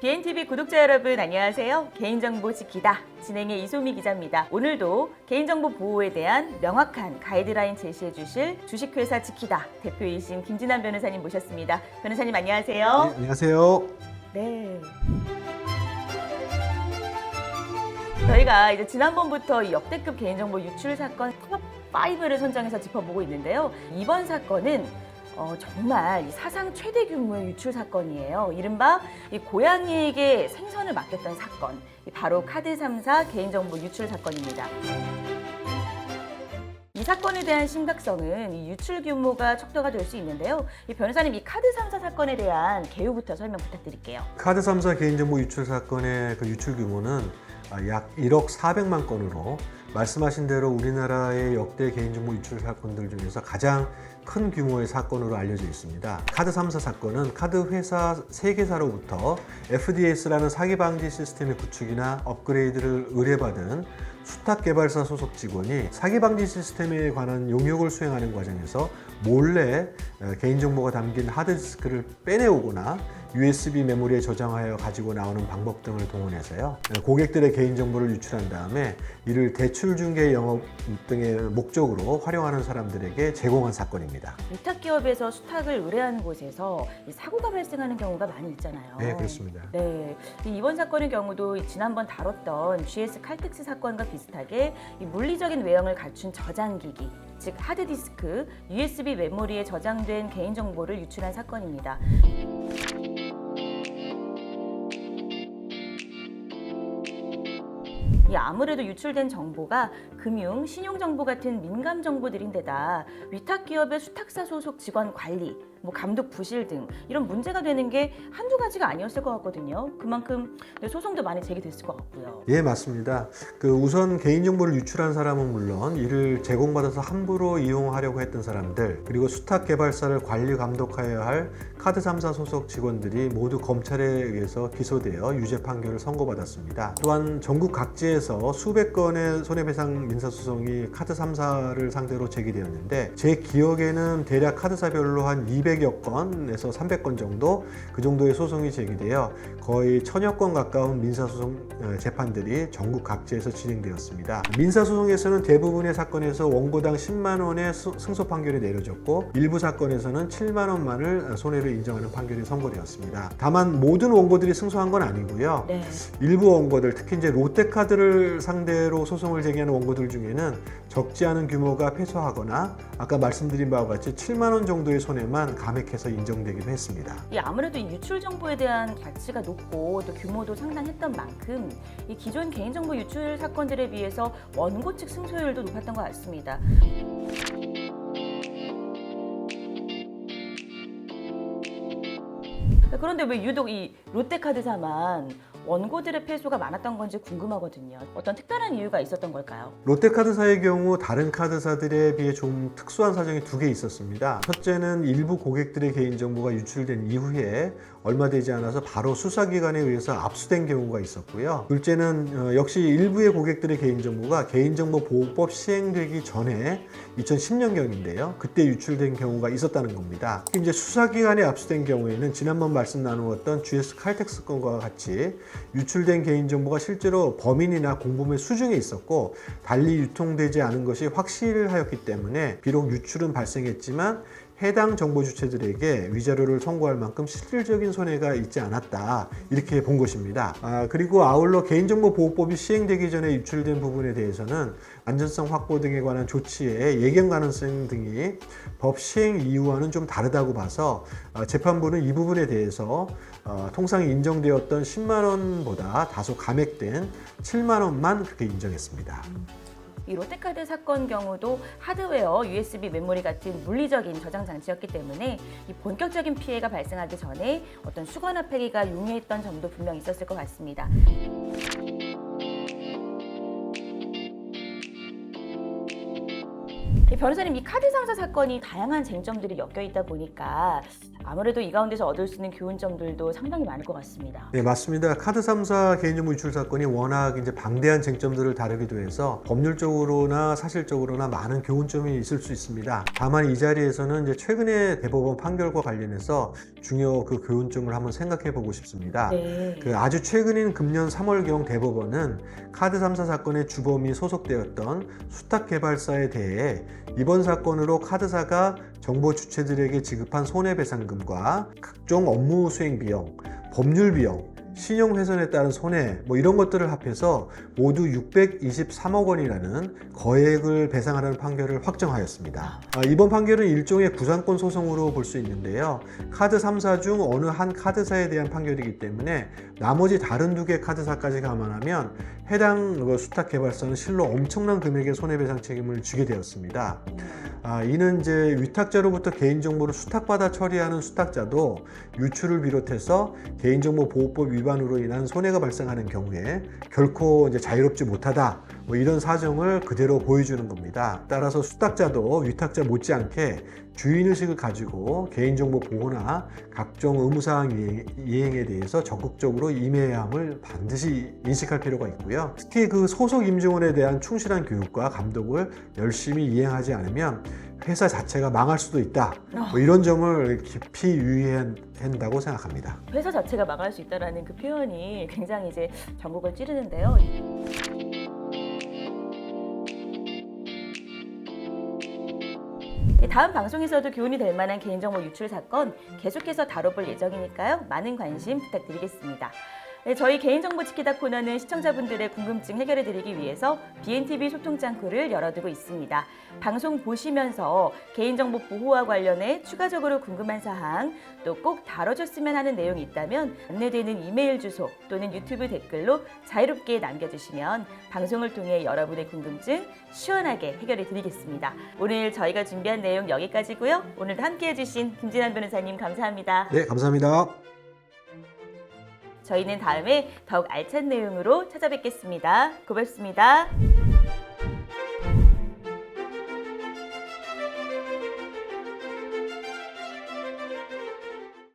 BNTV 구독자 여러분 안녕하세요. 개인정보 지키다 진행의 이소미 기자입니다. 오늘도 개인정보 보호에 대한 명확한 가이드라인 제시해 주실 주식회사 지키다 대표이신 김진환 변호사님 모셨습니다. 변호사님 안녕하세요. 네, 안녕하세요. 네. 저희가 이제 지난번부터 이 역대급 개인정보 유출 사건 탑5를 선정해서 짚어보고 있는데요. 이번 사건은 정말 사상 최대 규모의 유출 사건이에요. 이른바 이 고양이에게 생선을 맡겼던 사건, 바로 카드 3사 개인정보 유출 사건입니다. 이 사건에 대한 심각성은 이 유출 규모가 척도가 될 수 있는데요. 이 변호사님, 이 카드 3사 사건에 대한 개요부터 설명 부탁드릴게요. 카드 3사 개인정보 유출 사건의 그 유출 규모는 약 1억 400만 건으로 말씀하신 대로 우리나라의 역대 개인정보 유출 사건들 중에서 가장 큰 규모의 사건으로 알려져 있습니다. 카드 3사 사건은 카드 회사 3개사로부터 FDS라는 사기 방지 시스템의 구축이나 업그레이드를 의뢰받은 수탁 개발사 소속 직원이 사기 방지 시스템에 관한 용역을 수행하는 과정에서 몰래 개인정보가 담긴 하드디스크를 빼내오거나 USB 메모리에 저장하여 가지고 나오는 방법 등을 동원해서요, 고객들의 개인정보를 유출한 다음에 이를 대출 중개 영업 등의 목적으로 활용하는 사람들에게 제공한 사건입니다. 위탁 기업에서 수탁을 의뢰하는 곳에서 이 사고가 발생하는 경우가 많이 있잖아요. 네, 그렇습니다. 네, 이번 사건의 경우도 지난번 다뤘던 GS 칼텍스 사건과 비슷하게 이 물리적인 외형을 갖춘 저장기기, 즉 하드디스크, USB 메모리에 저장된 개인정보를 유출한 사건입니다. 아무래도 유출된 정보가 금융, 신용정보 같은 민감 정보들인데다 위탁 기업의 수탁사 소속 직원 관리, 감독 부실 등 이런 문제가 되는 게 한두 가지가 아니었을 것 같거든요. 그만큼 소송도 많이 제기됐을 것 같고요. 예, 맞습니다. 우선 개인정보를 유출한 사람은 물론 이를 제공받아서 함부로 이용하려고 했던 사람들, 그리고 수탁 개발사를 관리 감독하여야 할 카드 3사 소속 직원들이 모두 검찰에 의해서 기소되어 유죄 판결을 선고받았습니다. 또한 전국 각지에서 수백 건의 손해배상 민사소송이 카드 3사를 상대로 제기되었는데, 제 기억에는 대략 카드사별로 한 200여 건에서 300건 정도, 그 정도의 소송이 제기되어 거의 1000여 건 가까운 민사소송 재판들이 전국 각지에서 진행되었습니다. 민사소송에서는 대부분의 사건에서 원고당 10만 원의 승소 판결이 내려졌고, 일부 사건에서는 7만 원만을 손해를 인정하는 판결이 선고되었습니다. 다만 모든 원고들이 승소한 건 아니고요. 네. 일부 원고들, 특히 이제 롯데카드를 상대로 소송을 제기하는 원고들 중에는 적지 않은 규모가 패소하거나 아까 말씀드린 바와 같이 7만 원 정도의 손해만 감액해서 인정되기도 했습니다. 아무래도 이 유출 정보에 대한 가치가 높고 또 규모도 상당했던 만큼 이 기존 개인정보 유출 사건들에 비해서 원고 측 승소율도 높았던 것 같습니다. 그런데 왜 유독 이 롯데카드사만 원고들의 패소가 많았던 건지 궁금하거든요. 어떤 특별한 이유가 있었던 걸까요? 롯데카드사의 경우 다른 카드사들에 비해 좀 특수한 사정이 두 개 있었습니다. 첫째는 일부 고객들의 개인정보가 유출된 이후에 얼마 되지 않아서 바로 수사기관에 의해서 압수된 경우가 있었고요. 둘째는 역시 일부의 고객들의 개인정보가 개인정보보호법 시행되기 전에 2010년경인데요. 그때 유출된 경우가 있었다는 겁니다. 이제 수사기관에 압수된 경우에는 지난번 말씀 나누었던 GS 칼텍스 건과 같이 유출된 개인정보가 실제로 범인이나 공범의 수중에 있었고 달리 유통되지 않은 것이 확실하였기 때문에 비록 유출은 발생했지만 해당 정보 주체들에게 위자료를 청구할 만큼 실질적인 손해가 있지 않았다, 이렇게 본 것입니다. 그리고 아울러 개인정보보호법이 시행되기 전에 유출된 부분에 대해서는 안전성 확보 등에 관한 조치의 예견 가능성 등이 법 시행 이후와는 좀 다르다고 봐서 재판부는 이 부분에 대해서 통상 인정되었던 10만 원보다 다소 감액된 7만 원만 그렇게 인정했습니다. 이 롯데카드 사건 경우도 하드웨어, USB 메모리 같은 물리적인 저장 장치였기 때문에 이 본격적인 피해가 발생하기 전에 어떤 수거나 폐기가 용이했던 점도 분명 있었을 것 같습니다. 변호사님, 이 카드 3사 사건이 다양한 쟁점들이 엮여 있다 보니까 아무래도 이 가운데서 얻을 수 있는 교훈점들도 상당히 많을 것 같습니다. 네, 맞습니다. 카드 3사 개인정보 유출 사건이 워낙 이제 방대한 쟁점들을 다루기도 해서 법률적으로나 사실적으로나 많은 교훈점이 있을 수 있습니다. 다만 이 자리에서는 이제 최근의 대법원 판결과 관련해서 중요 그 교훈점을 한번 생각해 보고 싶습니다. 네. 그 아주 최근인 금년 3월경 대법원은 카드 3사 사건의 주범이 소속되었던 수탁개발사에 대해 이번 사건으로 카드사가 정보 주체들에게 지급한 손해배상금과 각종 업무 수행 비용, 법률 비용, 신용훼손에 따른 손해 이런 것들을 합해서 모두 623억 원이라는 거액을 배상하라는 판결을 확정하였습니다. 이번 판결은 일종의 구상권 소송으로 볼 수 있는데요. 카드 3사 중 어느 한 카드사에 대한 판결이기 때문에 나머지 다른 두 개 카드사까지 감안하면 해당 수탁개발사는 실로 엄청난 금액의 손해배상 책임을 지게 되었습니다. 이는 이제 위탁자로부터 개인정보를 수탁받아 처리하는 수탁자도 유출을 비롯해서 개인정보보호법 위반으로 인한 손해가 발생하는 경우에 결코 이제 자유롭지 못하다 이런 사정을 그대로 보여주는 겁니다. 따라서 수탁자도 위탁자 못지않게 주인의식을 가지고 개인정보 보호나 각종 의무사항 이행에 대해서 적극적으로 임해야 함을 반드시 인식할 필요가 있고요. 특히 그 소속 임직원에 대한 충실한 교육과 감독을 열심히 이행하지 않으면 회사 자체가 망할 수도 있다. 이런 점을 깊이 유의해야 한다고 생각합니다. 회사 자체가 망할 수 있다는 그 표현이 굉장히 이제 전국을 찌르는데요. 다음 방송에서도 교훈이 될 만한 개인정보 유출 사건 계속해서 다뤄볼 예정이니까요. 많은 관심 부탁드리겠습니다. 네, 저희 개인정보 지키다 코너는 시청자분들의 궁금증 해결해드리기 위해서 BNTV 소통 창구를 열어두고 있습니다. 방송 보시면서 개인정보 보호와 관련해 추가적으로 궁금한 사항, 또 꼭 다뤄줬으면 하는 내용이 있다면 안내되는 이메일 주소 또는 유튜브 댓글로 자유롭게 남겨주시면 방송을 통해 여러분의 궁금증 시원하게 해결해드리겠습니다. 오늘 저희가 준비한 내용 여기까지고요. 오늘도 함께해주신 김진환 변호사님 감사합니다. 네, 감사합니다. 저희는 다음에 더욱 알찬 내용으로 찾아뵙겠습니다. 고맙습니다.